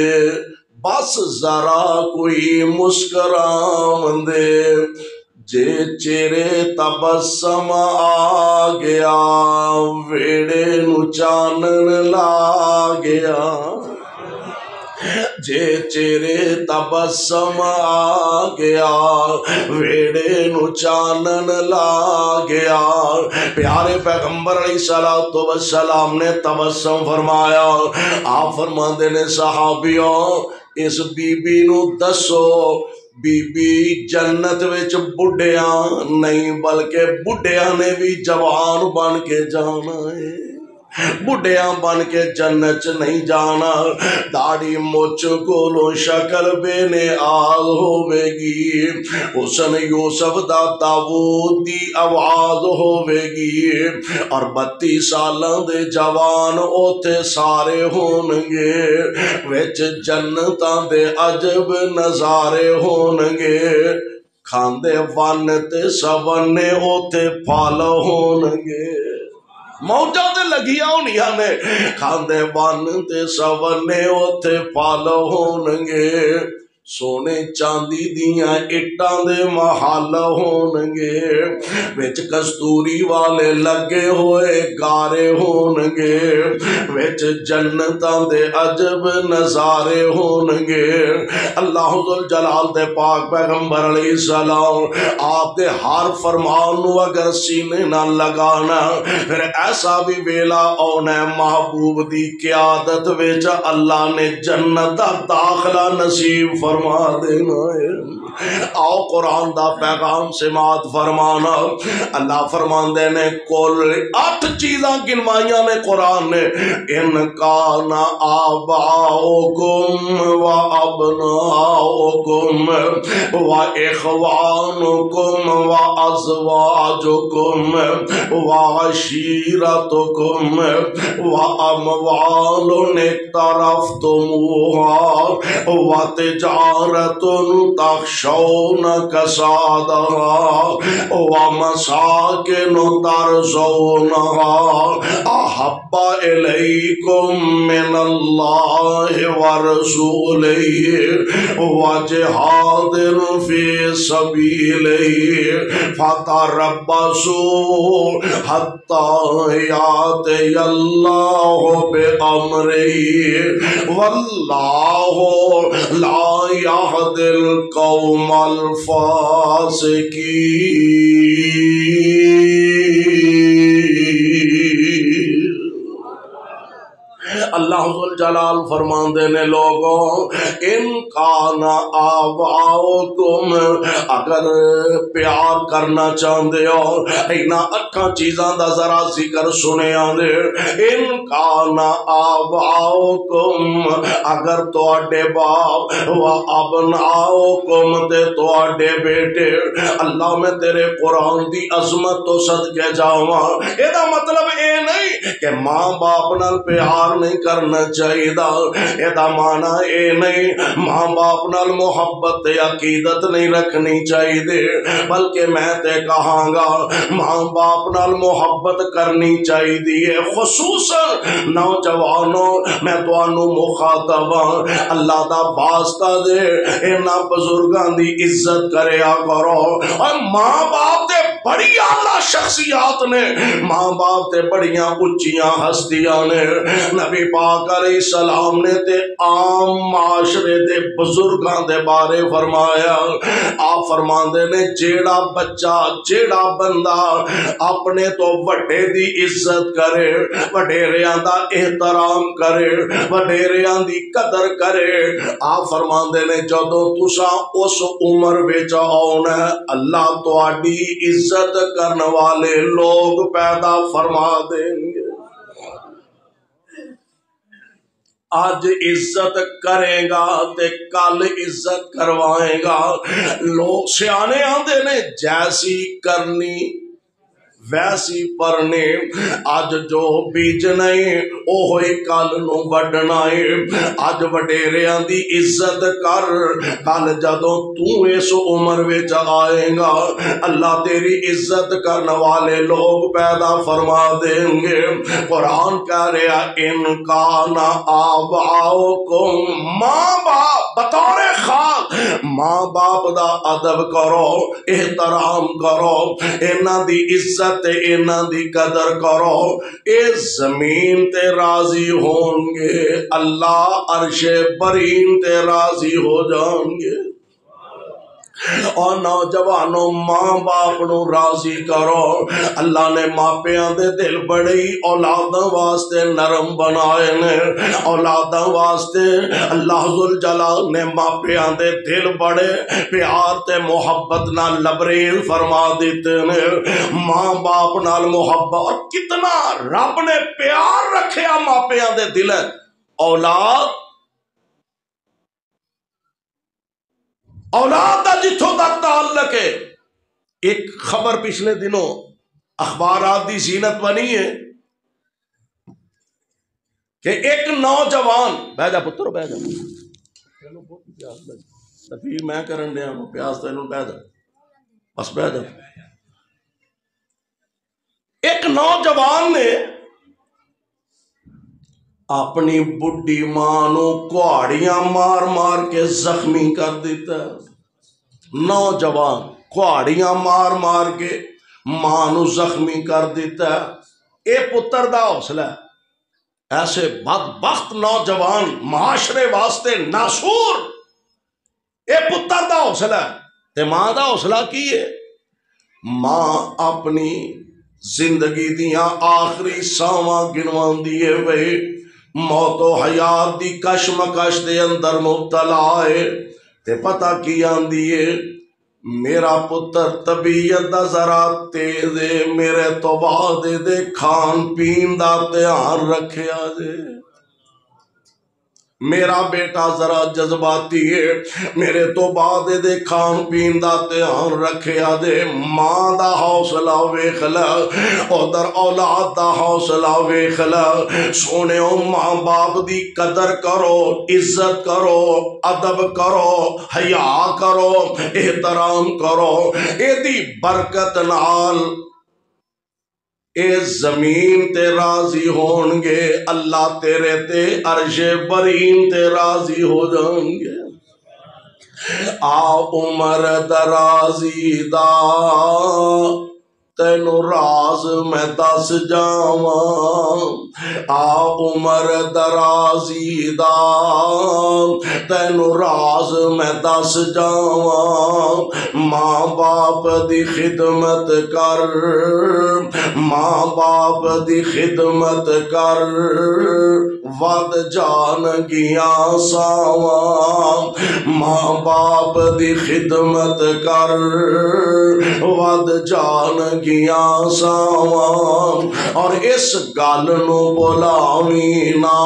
S2: بس ذرا کوئی مسکراوندے، جے چہرے تبسم آ گیا ویڑے نو چانن لا گیا، جے چہرے تبسم آ گیا ویڑے نو چانن لا گیا۔ پیارے پیغمبر علیہ الصلوۃ والسلام نے تبسم فرمایا، آپ فرماندے نے صحابیوں اس بی بی نو دسو بی بی جنت وچ بڈھیاں نہیں بلکہ بڈھیاں نے بھی جوان بن کے جانا ہے۔ بڑھیاں بن کے جنت نہیں جانا، داڑھی مچ کولوں شکل بے نیاز ہوے گی، حسن یوسف دا داؤد دی آواز ہوے گی، اور 32 سالاں دے جوان اوتھے سارے ہون گے، وچ جنتاں دے عجب نظارے ہون گے، کھاندے ون تے سونے اوتھے پھل ہون گے، موجاں تے لگیا ہونیاں نے، کھاندے ون تے سونے اوتھے پھل ہون گے، سونے چاندی دیاں اٹاں دے محل ہون گے، وچ کستوری والے لگے ہوئے گارے ہون گے، وچ جنتاں دے عجب نظارے ہون گے۔ اللہ ذوالجلال دے پاک پیغمبر علیہ السلام آپ دے ہر فرمان نو اگر سینے نہ لگانا، پھر ایسا بھی ویلا اونا محبوب دی قیادت وچ اللہ نے جنت دا داخلہ نصیب فرما دینا ہے۔ آؤ قرآن دا پیغام سماعت فرمانا، اللہ فرماندے نے کل 8 چیزاں گنوائیاں نے قرآن نے، ان کان آباؤکم و ابناؤکم و اخوانکم و ازواجکم و عشیرتکم و اموال اقترفتموها و تجارت تخشون کسادها و مساکن ترضونها احب الیکم من اللہ ورسولہ و جہاد فی سبیلہ فتربصوا حتی یاتی اللہ بامرہ واللہ لا یہدی القوم الفاسقین۔ اللہ ذوالجلال فرماندے نے لوگوں، ان کان آباؤکم، اگر پیار کرنا چاہندے ہو اینا 8 چیزاں دا ذرا ذکر سنے آندے، ان کان آباؤکم، اگر تواڈے باپ و ابناؤکم تے تواڈے بیٹے، اللہ میں تیرے قرآن دی عظمت تو صدقے جاواں، اے دا مطلب اے نہیں کہ ماں باپ نال پیار نہیں کرنا چاہیے دا، اے دا معنی اے نہیں ماں باپ نال محبت تے عقیدت نہیں رکھنی چاہیے دے، بلکہ میں تے کہاں گا ماں باپ نال محبت کرنی چاہیے دی، خصوصاً نوجوانوں میں توانو مخاطب ہاں، اللہ دا واسطہ دے انہاں بزرگاں دی عزت کریا کرو، اور ماں باپ تے بڑی اعلیٰ شخصیات نے، ماں باپ تے بڑیاں اچیاں ہستیاں نے، نبی پاک علیہ السلام نے تے عام معاشرے دے بزرگاں دے بارے فرمایا، آپ فرماندے نے جیڑا بچہ جیڑا بندہ اپنے تو وڈے دی عزت کرے، وڈیریاں دا احترام کرے، وڈیریاں دی قدر کرے، آپ فرماندے نے جدوں تساں اس عمر وچ آؤنا اللہ تواڈی عزت کرن والے لوگ پیدا فرما دیں گے۔ آج عزت کرے گا تے کل عزت کروائے گا، لوگ سیانے آندے نے جیسی کرنی ویسی پرنے، آج جو بیج نہیں اوہی کل نو وڈنا ہے، آج وڈیریاں دی عزت کر، کل جدوں تو اس عمر وچ آئے گا اللہ تیری عزت کرنے والے لوگ پیدا فرما دیں گے۔ قرآن کہہ رہا ان کان آباؤکم، ماں باپ بطور خاص ماں باپ دا ادب کرو، احترام کرو، انہاں دی عزت تے انہاں دی قدر کرو، اے زمین تے راضی ہوں گے، اللہ عرش برین تے راضی ہو جائیں گے۔ اور نوجوانوں ماں باپ نو راضی کرو. اللہ نے ماپیاں دے دل بڑے ہی اولاداں واسطے نرم بنائے نے. اولاداں واسطے اللہ ذوالجلال نے ماپیاں دے دل بڑے پیار تے محبت نال لبریز فرما دیتے نے. ماں باپ نال محبت اور کتنا رب نے پیار رکھیا ماپیاں دے دل. اولاد دا جتھوں تک تعلق ہے. ایک خبر پچھلے دنوں اخبارات دی زینت بنی ہے کہ ایک نوجوان بہ جا پتر بہ جا تقریر میں کرن دیا پیاس تینوں بہ جا بس بہ جا. ایک نوجوان نے اپنی بڈھی ماں نو کہاڑیاں مار مار کے زخمی کر دیتا. نوجوان کہاڑیاں مار مار کے ماں نو زخمی کر دیتا. اے پتر دا حوصلہ ہے. ایسے بدبخت نوجوان معاشرے واسطے ناسور. اے پتر دا حوصلہ ہے. تے ماں دا حوصلہ کی ہے؟ ماں اپنی زندگی دیاں آخری ساواں گنوان دیے وے موت و حیات دی کشمکش دے اندر مبتلا ہے. تے پتہ کی آندی ہے میرا پتر طبیعت دا ذرا تیز ہے میرے تو بعد دے کھان پین دا دھیان رکھیا جے. میرا بیٹا ذرا جذباتی ہے میرے تو بعد دے کھان پین دا دھیان رکھیا دے. ماں دا حوصلہ ویکھ لے ادھر اولاد دا حوصلہ ویکھ لے. سونےو ماں باپ دی قدر کرو عزت کرو ادب کرو حیا کرو احترام کرو. اے دی برکت نال اے زمین تے راضی ہون گے. اللہ تیرے تے عرش برین تے راضی ہو جائیں گے. آ عمر درازی دا تینو راز میں دس جاواں. آ عمر درازی دا تینو راز میں دس جاواں. ماں باپ دی خدمت کر ماں باپ دی خدمت کر ود جان گیاں ساواں. ماں باپ دی خدمت کر ود جان گیاں ساواں. اور اس گل نو بلاویں نا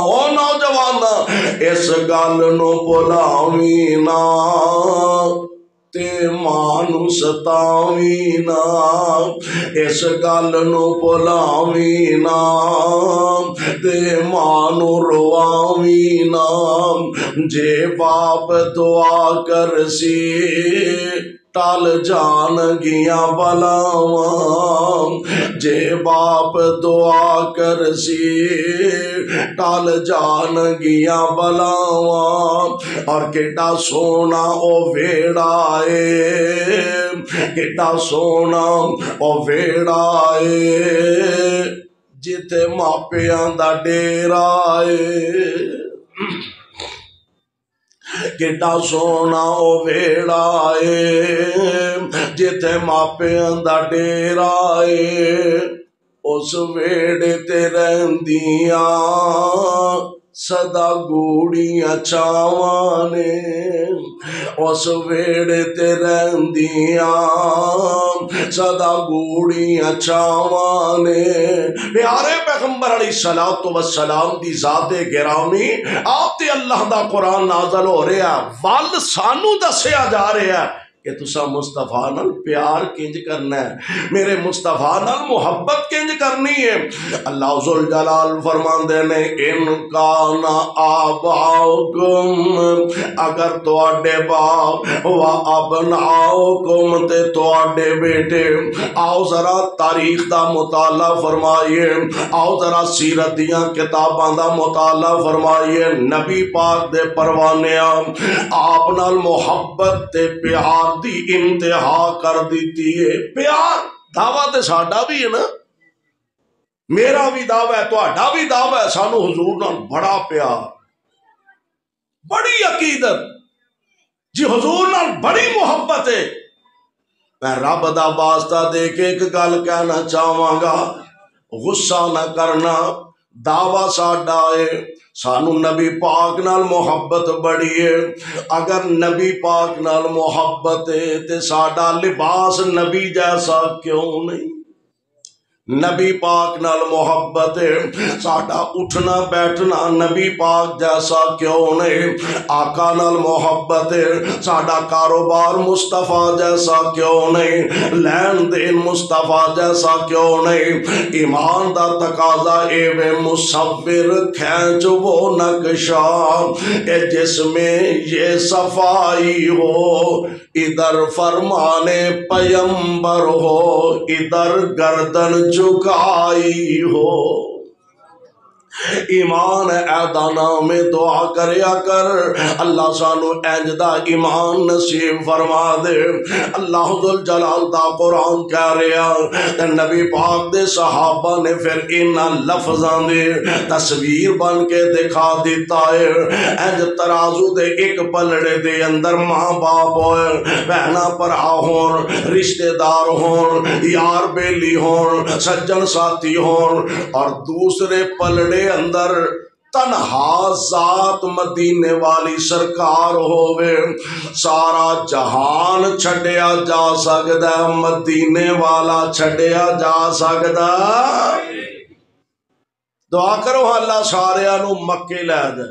S2: او نوجوان اس گل نو بلاویں نا تے ماں نو ستاویں نا. اس گل نو بلاویں نا تے ماں نو رواویں نا. جے باپ دعا کرسی ٹال جان گیاں بلاواں. جے باپ دعا کرسی ٹال جان گیاں بلاواں. اور کیڈا سونا او ویڑا اے کیڈا سونا او ویڑا اے جتے ماپیاں دا ڈیرا اے. کیڈا سونا او ویڑا اے جتے ماپیاں دا ڈیرا اے. اس ویڑے تے رہندیاں سدا گوڑیاں چاواں نے. اس ویڑے تے رہندیاں سدا گوڑیاں چاواں نے. پیارے پیغمبر علیہ الصلوۃ والسلام دی ذات گرامی آپ تے اللہ دا قرآن نازل ہو رہا ول سانو دسیا جا رہا ہے کہ تسا مصطفیٰ نال پیار کنج کرنا ہے میرے مصطفیٰ نال محبت کنج کرنی ہے. اللہ ذوالجلال فرماندے نے ان کان آباؤکم اگر تواڈے باپ و ابناؤکم تے تواڈے بیٹے. آؤ ذرا تاریخ دا مطالعہ فرمائیے آؤ ذرا سیرت دیاں کتاباں دا مطالعہ فرمائیے. نبی پاک دے پروانیاں آپ نال محبت تے پیار دی انتہا کر دیتی ہے. پیار دعویٰ تے ساڈا بھی ہے نا میرا بھی دعویٰ ہے تہاڈا بھی دعویٰ ہے. سانو حضور نال بڑا پیار بڑی عقیدت. جی حضور نال بڑی محبت ہے۔ میں رب دا واسطہ دے کے ایک گل کہنا چاہواں گا، غصہ نہ کرنا، دعویٰ ساڈا ہے، سانو نبی پاک نال محبت بڑی ہے۔ اگر نبی پاک نال محبت ہے تے ساڈا لباس نبی جیسا کیوں نہیں؟ نبی پاک نال محبت ہے، ساڈا اٹھنا بیٹھنا نبی پاک جیسا کیوں نہیں؟ آقا نال محبت ہے، ساڈا کاروبار مصطفیٰ جیسا کیوں نہیں؟ لین دین مصطفیٰ جیسا کیوں نہیں؟ ایمان دا تقاضا اے وے مصور کھینچ وہ نقشہ اے جس میں یہ صفائی ہو، ادھر فرمانے پیمبر ہو، ادھر گردن جھکائی ہو۔ ایمان اعدانا میں دعا کریا کر، اللہ سانو انج دا ایمان نصیب فرما دے۔ اللہ ذل جلال دا قرآن کہہ رہا تے نبی پاک دے صحابہ نے پھر انہاں لفظاں دے تصویر بن کے دکھا دیتا ہے۔ انج ترازو دے ایک پلڑے دے اندر ماں باپ ہوئے، بہنا پرا ہون، رشتہ دار ہون، یار بیلی ہون، سجن ساتھی ہون، اور دوسرے پلڑے اندر تنہا ذات مدینے والی سرکار ہووے۔ سارا جہان چھڈیا جا سکدا، مدینے والا چھڈیا جا سکدا؟ دعا کرو اللہ سارے نو مکے لے جائے،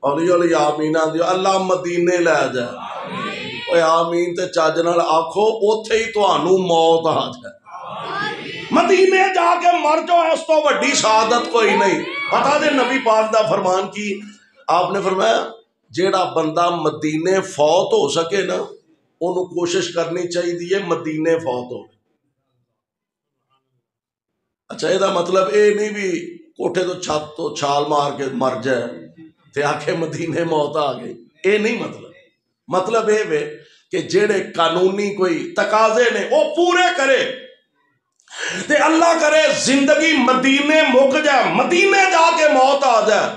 S2: اولی اولی آمین دیو، اللہ مدینے لے جائے۔ اے آمین تے چاج نال آکھو، اوتھے ہی تانوں موت آ جائے، مدینے جا کے مر جاؤ، اس تو وڈی سعادت کوئی نہیں۔ پتہ دے نبی پاک دا فرمان کی، آپ نے فرمایا جیڑا بندہ مدینے فوت ہو سکے نا، انہوں کوشش کرنی چاہیے مدینے فوت ہو۔ اچھا یہ دا مطلب اے نہیں بھی کوٹھے تو چھت تو چھال مار کے مر جائے تے آکھے مدینے موت آ گئی، اے نہیں مطلب اے وے کہ جیڑے قانونی کوئی تقاضے نے وہ پورے کرے تے اللہ کرے زندگی مدینے مک جائے، مدینے جا کے موت آ جائے۔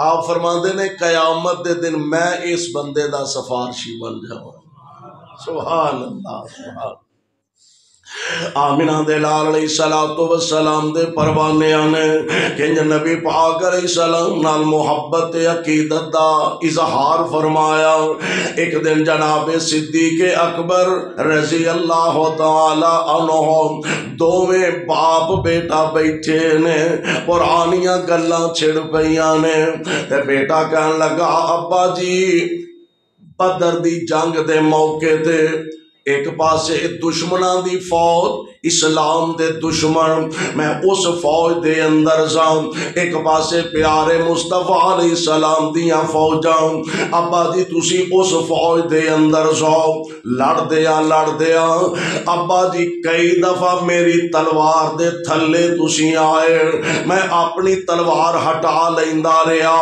S2: آپ فرماندے نے قیامت دے دن میں اس بندے دا سفارشی بن جاؤں۔ سبحان اللہ، سبحان آمینہ دے لال علیہ السلام دے پروانے آنے کہ نبی پاک علیہ السلام نال محبت عقیدت دا اظہار فرمایا۔ ایک دن جناب صدیق اکبر رضی اللہ تعالی عنہ دوویں باپ بیٹا بیٹھے نے، پرانیاں گلاں چھڑ پیاں نے، تے بیٹا کہن لگا ابا جی بدر دی جنگ دے موقع تے ایک پاسے دشمناں دی فوج، اسلام دے دشمن، میں اس فوج دے اندر جاؤں، ایک پاسے پیارے مصطفیٰ علیہ السلام دیاں فوجاں، ابا جی تسی اس فوج دے اندر جاؤ، لڑ دیا ابا جی کئی دفعہ میری تلوار دے تھلے تسی آئے، میں اپنی تلوار ہٹا لیندا رہا،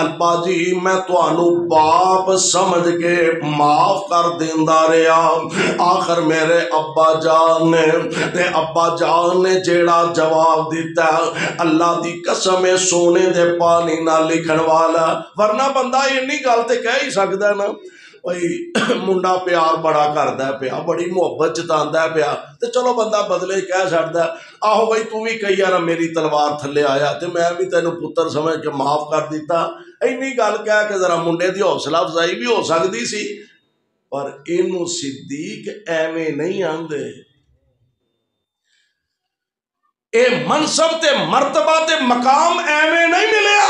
S2: ابا جی میں تانوں باپ سمجھ کے معاف کر دیندا رہا۔ آخر میرے ابا جان نے جیڑا جواب دیتا اللہ دی قسم سونے دے پانی نہ لکھن والا، ورنہ بندہ انی گل تے کہہ ہی سکدا نا، منڈا پیار بڑا کردا ہے پیا، بڑی محبت جتاندا ہے پیا، تے چلو بندہ بدلے کہہ سکدا ہے آہو بھائی تو بھی کئی یار میری تلوار تھلے آیا تے میں بھی تینوں پتر سمجھ کے معاف کر دیتا۔ اینی گل کہہ کے ذرا منڈے دی حوصلہ افزائی بھی ہو سکتی سی، پر اینو صدیق ایویں نہیں آندے، اے منصب تے مرتبہ تے مقام ایویں نہیں ملیا۔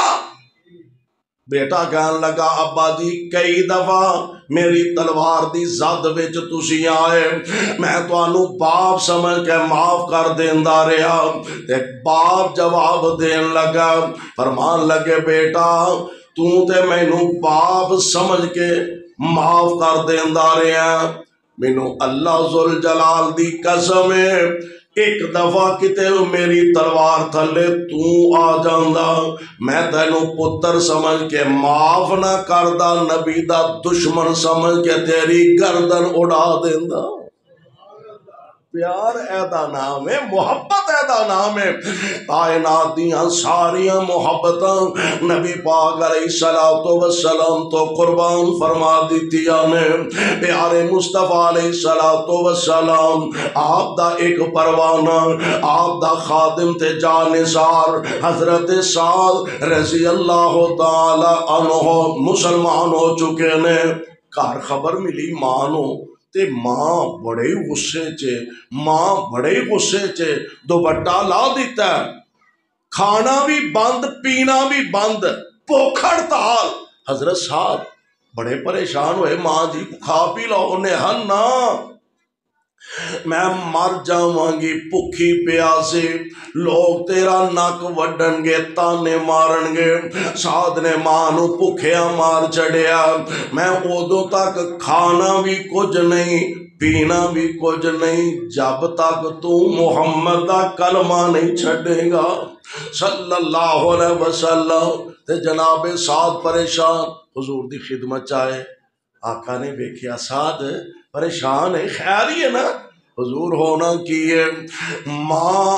S2: بیٹا کہن لگا ابا جی کئی دفعہ میری تلوار دی زد وچ تسی آئے، میں تانوں باپ سمجھ کے معاف کر دیندا رہا، تے باپ جواب دین لگا، فرمان لگے بیٹا تو تے مینوں باپ سمجھ کے معاف کر دیندا رہا، مینوں اللہ ذل جلال دی قسم ہے ایک دفعہ کتے میری تلوار تھلے تو آ جاندا میں تینوں پتر سمجھ کے معاف نہ کردا، نبی دا دشمن سمجھ کے تیری گردن اڑا دیندا۔ پیار ایدا نام ہے، محبت ایدا نام ہے۔ کائنات دیاں ساریاں محبتاں نبی پاک علیہ السلام تو قربان فرما دیتیاں نے۔ پیارے مصطفیٰ علیہ السلام آپ دا ایک پروانہ، آپ دا خادم تے جانثار حضرت سعد رضی اللہ تعالی عنہ مسلمان ہو چکے نے۔ کار خبر ملی ماں نو تے ماں بڑے غصے چے، ماں بڑے غصے چے، دوپٹہ لا دیتا ہے، کھانا بھی بند پینا بھی بند، بھوک ہڑتال۔ حضرت صاحب بڑے پریشان ہوئے، ماں جی کھا پی لو، انہیں نا میں مر جاواں گی بھوکی پیاسے، لوگ تیرا نک وڈن گے، تانے مارن گے۔ سعد نے ماں نو بھوکیا مار چڑھیا، میں ادو تک کھانا بھی کچھ نہیں پینا بھی کچھ نہیں جب تک تو محمد دا کلمہ نہیں چھڑے گا صلی اللہ علیہ وسلم۔ تے جناب سعد پریشان حضور دی خدمت چاہے، آقا نے دیکھیا سعد پریشان ہے، خیر ہی ہے نا، حضور ہونا کی ہے۔ ماں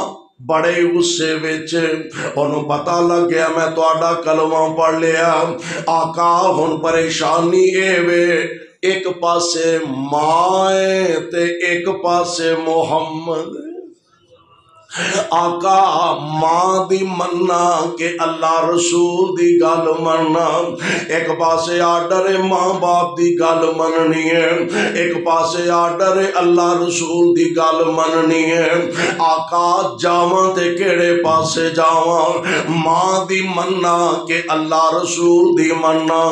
S2: بڑے غصے وچ انہوں پتہ لگ گیا میں تہاڈا کلمہ پڑھ لیا، آقا ہن پریشانی اے وے ایک پاسے ماں تے ایک پاسے محمد۔ آقا ماں دی مننا کہ اللہ رسول دی گل مننا، ایک پاسے آرڈر ماں باپ دی گل مننی ہے، ایک پاسے آرڈر اللہ رسول دی گل مننی ہے۔ آقا جاواں تے کیڑے پاسے جاواں، ماں دی مننا کہ اللہ رسول دی مننا۔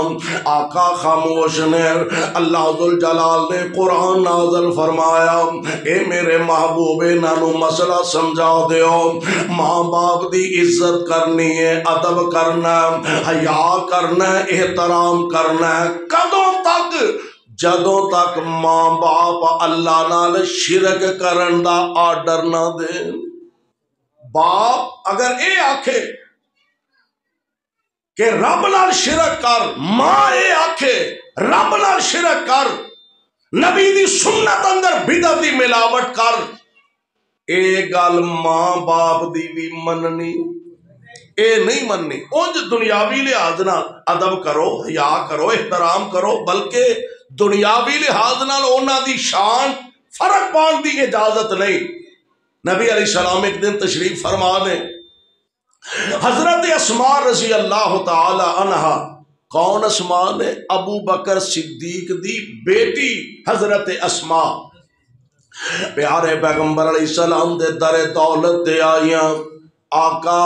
S2: آقا خاموش نے، اللہ ذوالجلال نے قرآن نازل فرمایا، اے میرے محبوب نانو مسئلہ سمجھا دیو، ماں باپ دی عزت کرنی ہے، ادب کرنا ہے، حیا کرنا ہے، احترام کرنا ہے۔ کدوں تک؟ جدوں تک ماں باپ اللہ نال شرک کرن دا آرڈر نہ دے۔ باپ اگر اے آکھے کہ رب نال شرک کر، ماں اے آکھے رب نال شرک کر، نبی دی سنت اندر بدعت دی ملاوٹ کر، اے گل ماں باپ دی بھی مننی، اے نہیں مننی۔ انج دنیاوی لحاظ نال ادب کرو، حیا کرو، احترام کرو، بلکہ دنیاوی لحاظ نال انہاں دی شان فرق پان دی اجازت نہیں۔ نبی علیہ السلام ایک دن تشریف فرما نے، حضرت اسماء رضی اللہ تعالی عنہا، کون اسماء نے؟ ابو بکر صدیق دی بیٹی حضرت اسماء، پیارے پیغمبر علیہ السلام دے در دولت دے آئیاں، آقا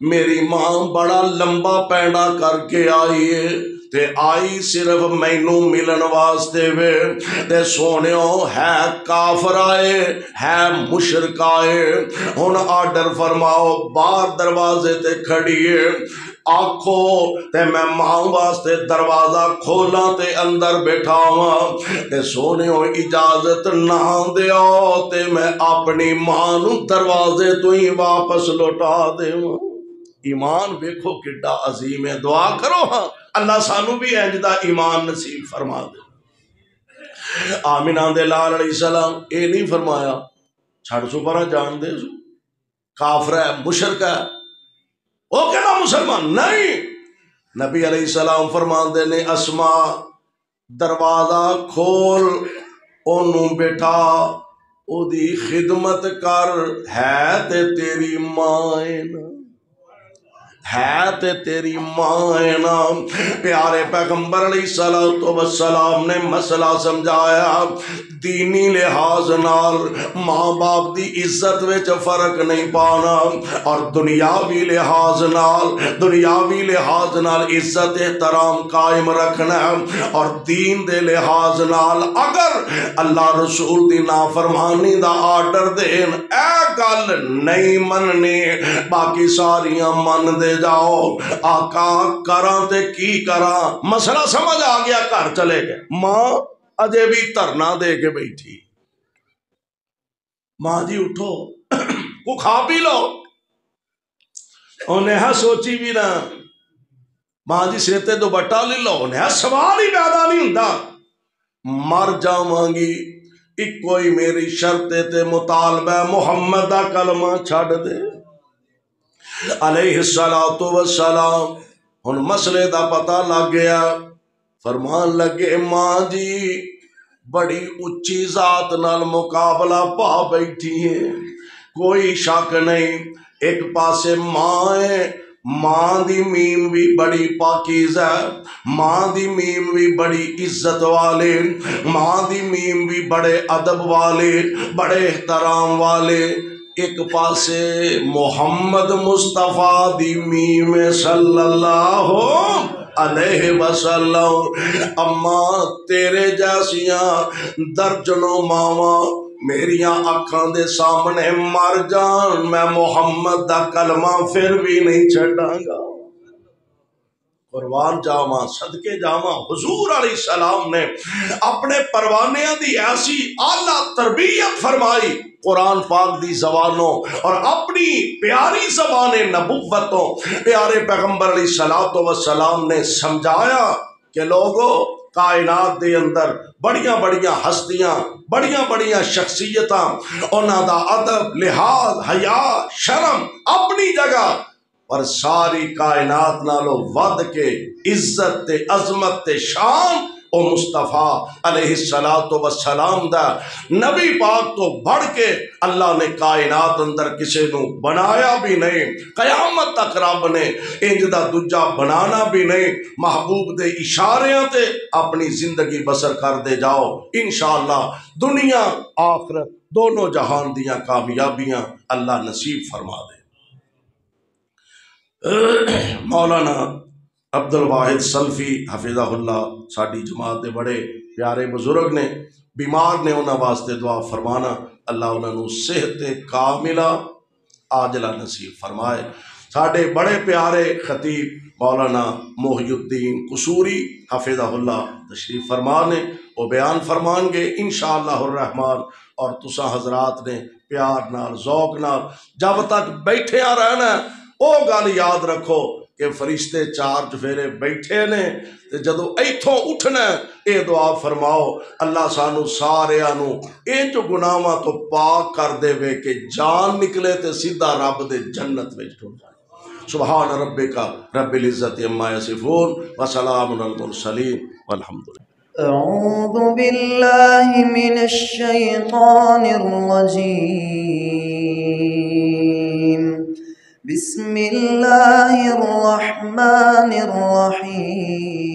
S2: میری ماں بڑا لمبا پینڈا کر کے آئی ہے، تے آئی صرف مینوں ملن واسطے وے، تے سونیوں ہے کافر آئے ہے مشرک آئے، ہن آرڈر فرماؤ باہر دروازے تے کھڑی ہے، آکھو تے میں ماں واسطے دروازہ کھولا تے اندر بیٹھاواں، تے سونیوں اجازت نہ دیو تے میں اپنی ماں نو دروازے تو ہی واپس لوٹا دیواں۔ ایمان ویکھو کڈا عظیم ہے، دعا کرو ہاں اللہ سانو بھی انج دا ایمان نصیب فرما دے۔ آمینہ دے لال علیہ السلام اے نہیں فرمایا چھڑ سو پرا جان دے سو، کافر ہے مشرک ہے، وہ کہنا مسلمان نہیں۔ نبی علیہ السلام فرماندے نے اسماء دروازہ کھول، انہوں بیٹھا، او دی خدمت کر، ہے تے تیری ماں نا، ہے تے تیری ماں نا۔ پیارے پیغمبر علیہ السلام نے مسئلہ سمجھایا، دینی لحاظ نال ماں باپ دی عزت وچ فرق نہیں پانا، اور دنیاوی لحاظ نال عزت احترام قائم رکھنا، اور دین دے لحاظ نال اگر اللہ رسول دی نافرمانی دا آرڈر دین اے گل نہیں مننی، باقی ساریاں من دے جاؤ۔ آقا کراں تے کی کراں، مسئلہ سمجھ آ گیا، گھر چلے گئے۔ ماں اجے بھی دھرنا دے کے بیٹھی، ماں جی اٹھو کو کھا پی لو، انہیں سوچی بھی نہ، ماں جی سیتے دوپٹہ لے لو، انہیں سوال ہی پیدا نہیں ہوندا، مر جاواں گی ایک کوئی میری شرط تے مطالبہ محمد دا کلمہ چھڑ دے علیہ السلام۔ ہن مسئلے دا پتہ لگ گیا، فرمان لگے ماں جی بڑی اچھی ذات نال مقابلہ پا بیٹھی ہے، کوئی شک نہیں۔ ایک پاسے ماں ہے، ماں دی میم بھی بڑی پاکیزہ، ماں دی میم بھی بڑی عزت والے، ماں دی میم بھی بڑے ادب والے، بڑے احترام والے۔ ایک پاسے محمد مصطفیٰ دی میم صلی اللہ علیہ وسلم۔ اما تیرے جیسیاں درجنوں ماواں میریاں اکھاں دے سامنے مر جان، میں محمد دا کلمہ پھر بھی نہیں چھڑاں گا۔ قربان جاواں صدقے جاواں، حضور علیہ السلام نے اپنے پروانیاں دی ایسی اعلیٰ تربیت فرمائی قرآن پاک دی زبانوں اور اپنی پیاری زبان نبوتوں پیارے پیغمبر علیہ السلام نے سمجھایا کہ لوگوں کائنات دے اندر بڑیاں بڑیاں ہستیاں، بڑیاں بڑیاں شخصیتاں، انہاں دا ادب، لحاظ، حیا، شرم اپنی جگہ، پر ساری کائنات نالو ود کے عزت تے عظمت تے شان او مصطفیٰ علیہ السلام دا نبی پاک تو بڑھ کے اللہ نے کائنات اندر کسے نو بنایا بھی نہیں، قیامت تک رب نے انج دا دجا بنانا بھی نہیں۔ محبوب دے اشاریاں تے اپنی زندگی بسر کر دے جاؤ، انشاءاللہ دنیا آخرت دونوں جہان دیاں کامیابیاں اللہ نصیب فرما دے۔ مولانا عبد الواحد سلفی حفظہ اللہ ساڈی جماعت دے بڑے پیارے بزرگ نے، بیمار نے، انہاں واسطے دعا فرمانا اللہ انہاں نو صحت کاملہ عاجلہ نصیب فرمائے۔ ساڈے بڑے پیارے خطیب مولانا محی الدین قصوری حفظہ اللہ تشریف فرمانے، وہ بیان فرمان گے انشاءاللہ الرحمن، اور تساں حضرات نے پیار نال ذوق نال جب تک بیٹھے رہنا او گل یاد رکھو کہ فرشتے چار چفیرے بیٹھے نے، جدو ایتھوں اٹھنا اے دعا فرماؤ اللہ سانو ساریانو انج گناہاں تو پاک کر دے وے کہ جان نکلے تے سیدھا رب دے جنت وچ ٹر جائے۔ سبحان ربک رب العزت عما یصفون وسلام علی المرسلین والحمد للہ۔
S1: أعوذ بالله من الشيطان الرجيم. بسم الله الرحمن الرحيم.